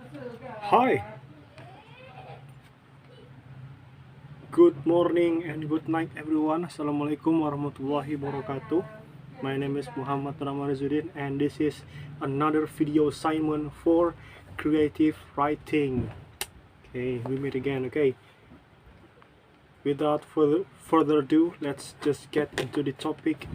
Hi, good morning and good night everyone. Assalamualaikum warahmatullahi wabarakatuh. My name is Ammar Izzuddin and this is another video assignment for creative writing. Okay, we meet again. Okay, without further ado, let's just get into the topic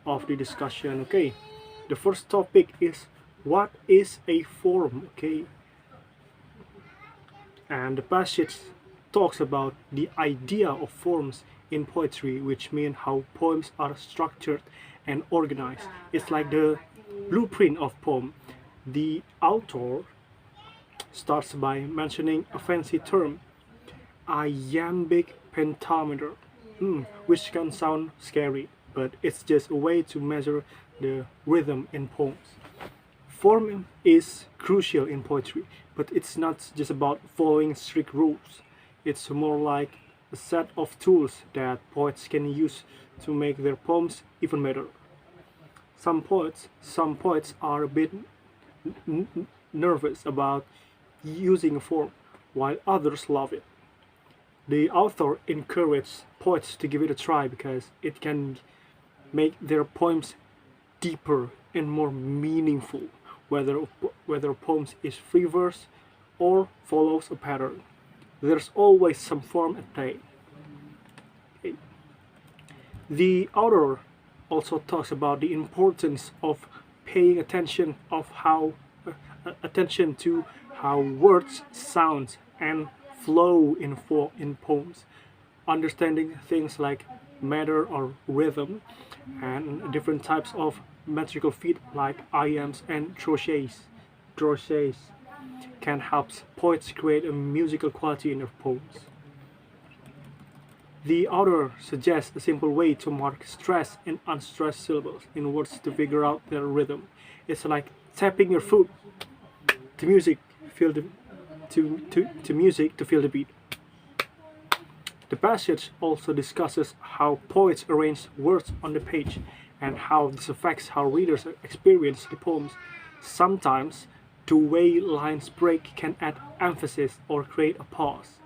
of the discussion. Okay, the first topic is what is a form. Okay, and the passage talks about the idea of forms in poetry, which mean how poems are structured and organized. It's like the blueprint of poem. The author starts by mentioning a fancy term, iambic pentameter, which can sound scary, but it's just a way to measure the rhythm in poems. Form is crucial in poetry, but it's not just about following strict rules. It's more like a set of tools that poets can use to make their poems even better. Some poets are a bit nervous about using a form, while others love it. The author encourages poets to give it a try because it can make their poems deeper and more meaningful, whether poems is free verse or follows a pattern. There's always some form at play. The author also talks about the importance of paying attention to how words sound and flow in poems, understanding things like meter or rhythm and different types of metrical feet like iams and trochees can help poets create a musical quality in their poems. The author suggests a simple way to mark stressed and unstressed syllables in words to figure out their rhythm. It's like tapping your foot to music, feel the to music to feel the beat. The passage also discusses how poets arrange words on the page and how this affects how readers experience the poems. Sometimes the way lines break can add emphasis or create a pause.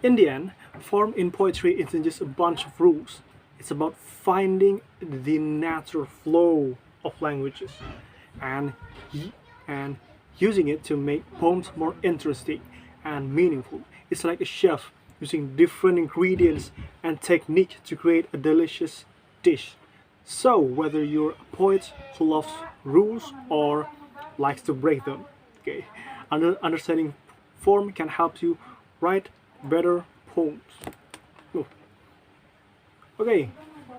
In the end, form in poetry isn't just a bunch of rules. It's about finding the natural flow of languages and and using it to make poems more interesting and meaningful. It's like a chef using different ingredients and technique to create a delicious dish. So, whether you're a poet who loves rules or likes to break them, okay, understanding form can help you write better poems. Oh, okay,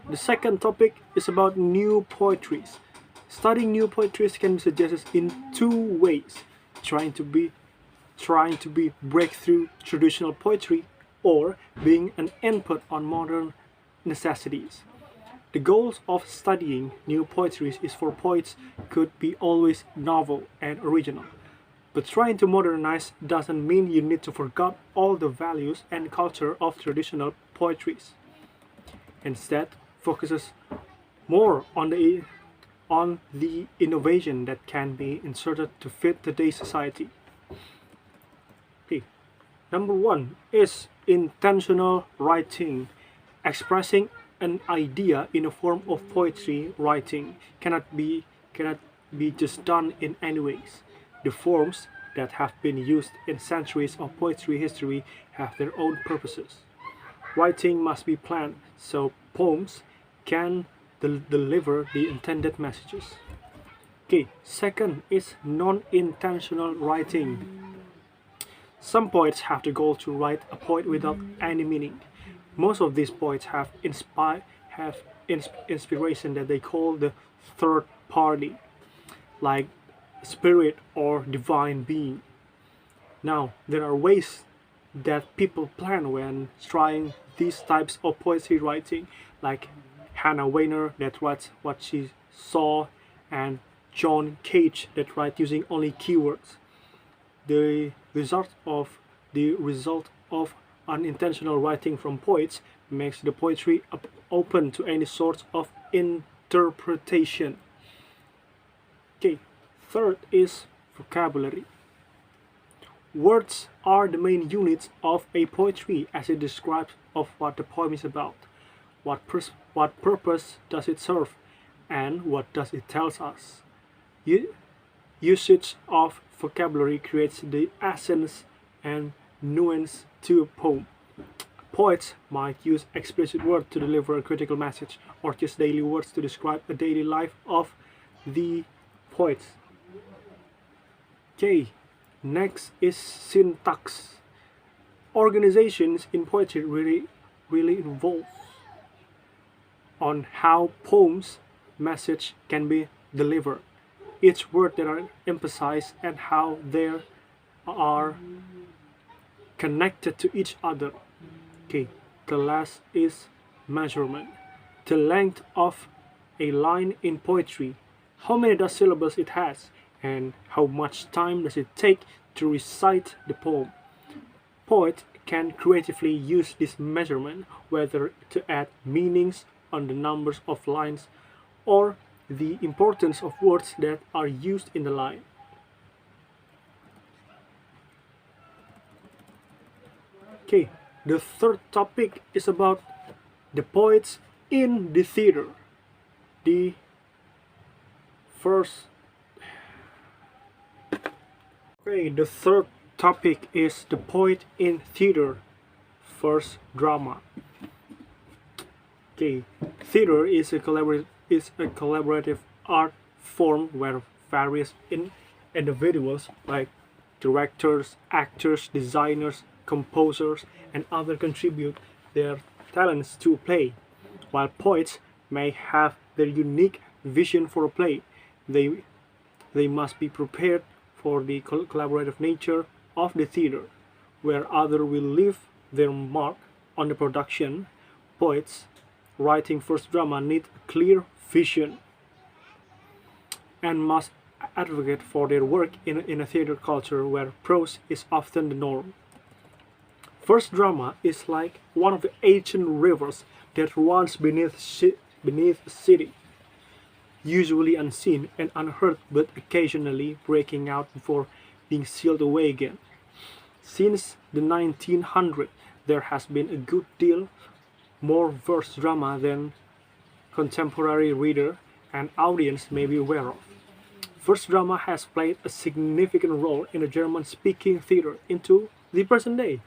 the second topic is about new poetries. Studying new poetries can be suggested in two ways: trying to be breakthrough traditional poetry or being an input on modern necessities. The goals of studying new poetries is for poets could be always novel and original. But trying to modernize doesn't mean you need to forget all the values and culture of traditional poetries. Instead, focuses more on the innovation that can be inserted to fit today's society. Okay. Number one is intentional writing. Expressing an idea in a form of poetry writing cannot be just done in any ways. The forms that have been used in centuries of poetry history have their own purposes. Writing must be planned so poems can deliver the intended messages. Okay, second is non-intentional writing. Some poets have the goal to write a poem without any meaning. Most of these poets have inspiration that they call the third party, like spirit or divine being. Now, there are ways that people plan when trying these types of poetry writing, like Hannah Weiner that writes what she saw, and John Cage that writes using only keywords. The result of unintentional writing from poets makes the poetry open to any sort of interpretation. Okay, third is vocabulary. Words are the main units of a poetry as it describes of what the poem is about, what purpose does it serve, and what does it tells us. Usage of vocabulary creates the essence and nuance to a poem. Poets might use explicit words to deliver a critical message, or just daily words to describe a daily life of the poets. Okay, next is syntax. Organizations in poetry really involve on how poems message can be delivered. Each word that are emphasized and how they are connected to each other. Okay, the last is measurement. The length of a line in poetry, how many syllables it has, and how much time does it take to recite the poem. Poets can creatively use this measurement whether to add meanings on the numbers of lines or the importance of words that are used in the line. Okay, the third topic is about the poets in the theater. The first Okay, the third topic is the poet in theater. First, drama. Okay, theater is a collaborative art form where various individuals like directors, actors, designers, composers, and others contribute their talents to a play. While poets may have their unique vision for a play, they must be prepared for the collaborative nature of the theater, where others will leave their mark on the production. Poets writing first drama need a clear vision and must advocate for their work in a theater culture where prose is often the norm. First drama is like one of the ancient rivers that runs beneath a city, usually unseen and unheard but occasionally breaking out before being sealed away again. Since the 1900s, there has been a good deal more verse drama than contemporary reader and audience may be aware of. Verse drama has played a significant role in the German-speaking theater into the present day.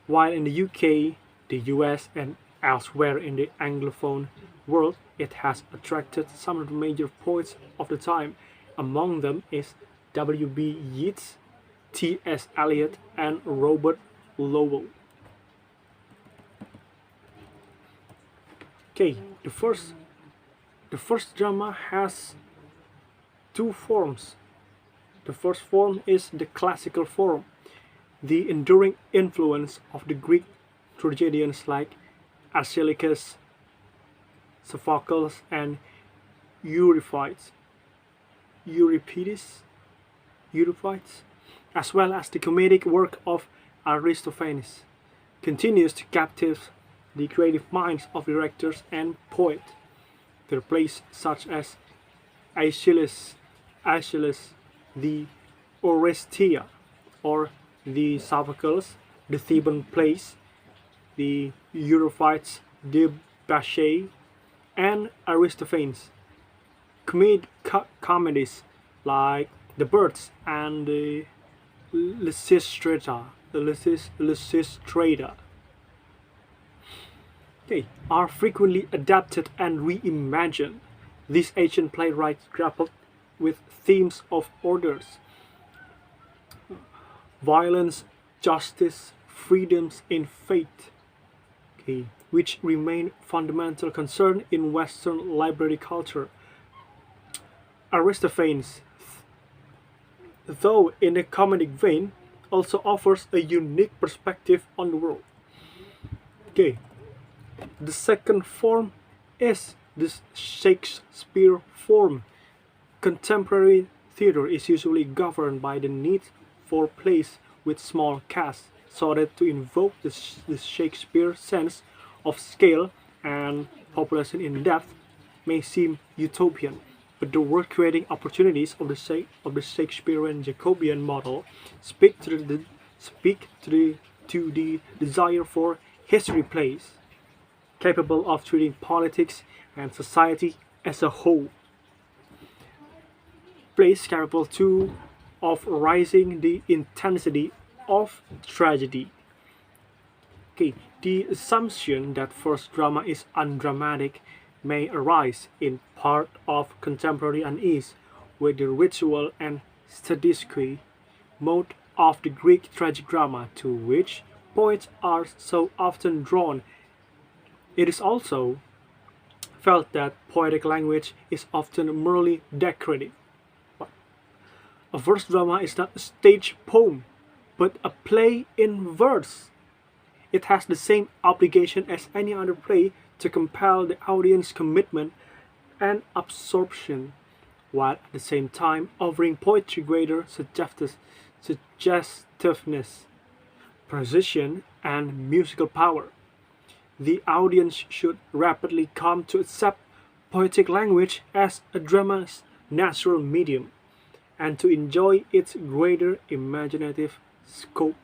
While in the UK, the US, and elsewhere in the Anglophone world, it has attracted some of the major poets of the time. Among them is W.B. Yeats, T.S. Eliot, and Robert Lowell. Okay, the first drama has two forms. The first form is the classical form, the enduring influence of the Greek tragedians like Archilochus, Sophocles, and Euripides, as well as the comedic work of Aristophanes, continues to captivate the creative minds of directors and poets. Their plays such as Aeschylus, the Oresteia, or the Sophocles, the Theban plays, the Euripides, the Bacchae, and Aristophanes. Comedies like The Birds and the Lysistrata, are frequently adapted and reimagined. These ancient playwrights grappled with themes of orders, violence, justice, freedoms, and fate, which remain fundamental concern in Western library culture. Aristophanes, though in a comedic vein, also offers a unique perspective on the world. The second form is the Shakespeare form. Contemporary theater is usually governed by the need for plays with small casts, so that to invoke the Shakespeare sense of scale and population in depth may seem utopian. but the word-creating opportunities of the Shakespearean Jacobean model speak to the desire for history plays, capable of treating politics and society as a whole. Plays capable too of raising the intensity of tragedy. Okay, the assumption that first drama is undramatic may arise in part of contemporary unease with the ritual and statisque mode of the Greek tragic drama to which poets are so often drawn. It is also felt that poetic language is often merely decorative. A verse drama is not a stage poem, but a play in verse. It has the same obligation as any other play to compel the audience commitment and absorption, while at the same time offering poetry greater suggestiveness, precision, and musical power. The audience should rapidly come to accept poetic language as a drama's natural medium and to enjoy its greater imaginative scope.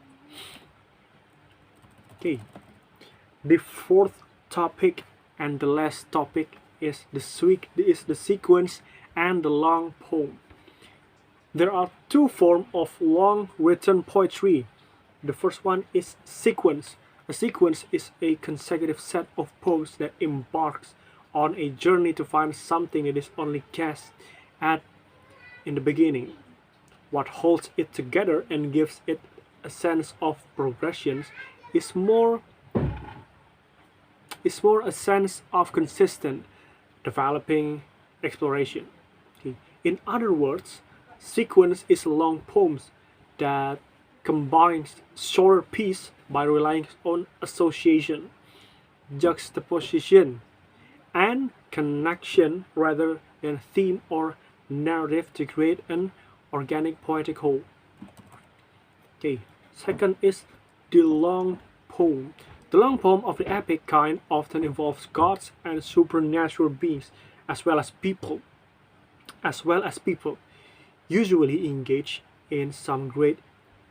Okay, the fourth topic and the last topic is the sequence and the long poem. There are two forms of long written poetry. The first one is sequence. A sequence is a consecutive set of poems that embarks on a journey to find something that is only guessed at in the beginning. What holds it together and gives it a sense of progression is more a sense of consistent developing exploration. Okay. In other words, sequence is long poems that combines shorter piece by relying on association, juxtaposition, and connection rather than theme or narrative to create an organic poetic whole. Okay. Second is the long poem. The long poem of the epic kind often involves gods and supernatural beings as well as people, usually engaged in some great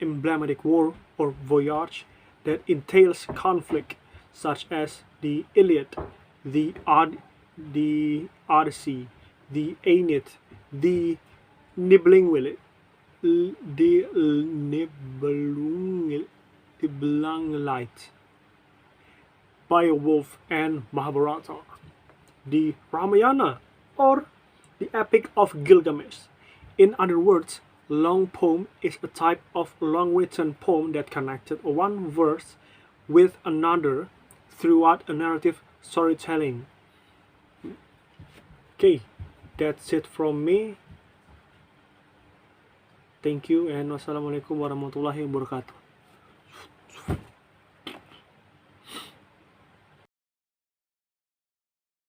emblematic war or voyage that entails conflict, such as the Iliad, the Odyssey, the Aeneid, the Nibelungel, the Nibelungenlied, Beowulf and Mahabharata, the Ramayana, or the Epic of Gilgamesh. In other words, long poem is a type of long written poem that connected one verse with another throughout a narrative storytelling. Okay, that's it from me. Thank you and wassalamualaikum warahmatullahi wabarakatuh.